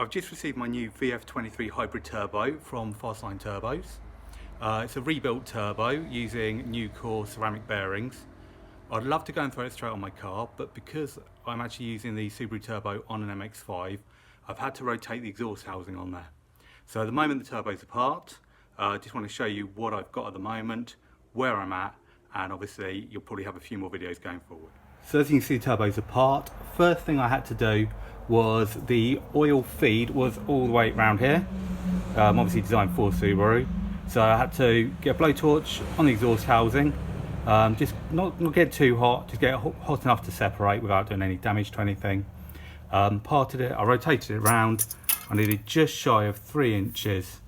I've just received my new VF23 Hybrid Turbo from Fastline Turbos. It's a rebuilt turbo using new core ceramic bearings. I'd love to go and throw it straight on my car, but because I'm actually using the Subaru Turbo on an MX-5, I've had to rotate the exhaust housing on there. So at the moment the turbo's apart. I just want to show you what I've got at the moment, where I'm at, and obviously you'll probably have a few more videos going forward. So as you can see, the turbo's apart. First thing I had to do was the oil feed was all the way around here, obviously designed for Subaru. So I had to get a blowtorch on the exhaust housing, just not get too hot, just get hot enough to separate without doing any damage to anything. Parted it, I rotated it around. I needed just shy of 3 inches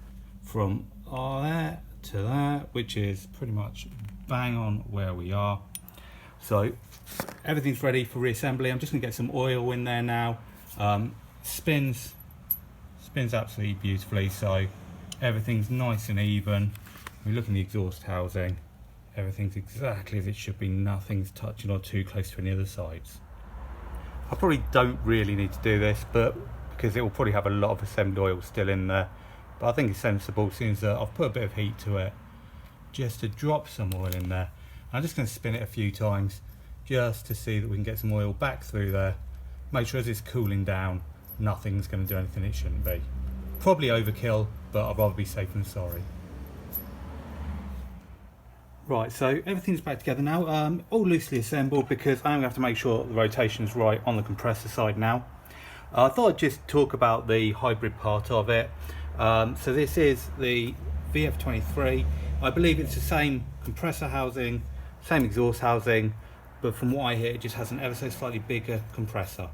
from there to there, which is pretty much bang on where we are. So everything's ready for reassembly. I'm just gonna get some oil in there now. Spins absolutely beautifully, so everything's nice and even. We look in the exhaust housing, everything's exactly as it should be. Nothing's touching or too close to any other sides. I probably don't really need to do this, but because it will probably have a lot of assembled oil still in there, but I think it's sensible since I've put a bit of heat to it, just to drop some oil in there. I'm just going to spin it a few times just to see that we can get some oil back through there. Make sure as it's cooling down, nothing's going to do anything it shouldn't be. Probably overkill, but I'd rather be safe than sorry. Right, so everything's back together now, all loosely assembled because I'm going to have to make sure the rotation's right on the compressor side now. I thought I'd just talk about the hybrid part of it. So this is the VF23. I believe it's the same compressor housing, same exhaust housing, but from what I hear it just has an ever so slightly bigger compressor.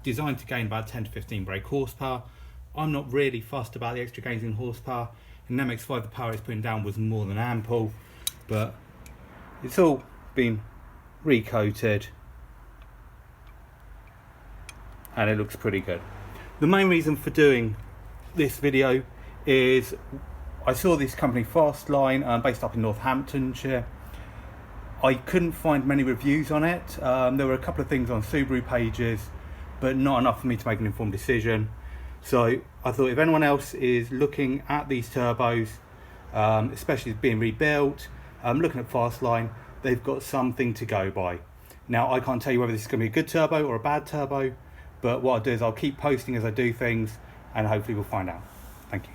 Designed to gain about 10 to 15 brake horsepower. I'm not really fussed about the extra gains in horsepower. In an MX-5 the power it's putting down was more than ample, but it's all been recoated and it looks pretty good. The main reason for doing this video is I saw this company Fastline, based up in Northamptonshire. I couldn't find many reviews on it. There were a couple of things on Subaru pages, but not enough for me to make an informed decision. So I thought if anyone else is looking at these turbos, especially being rebuilt, looking at Fastline, they've got something to go by. Now I can't tell you whether this is going to be a good turbo or a bad turbo, but what I'll do is I'll keep posting as I do things and hopefully we'll find out. Thank you.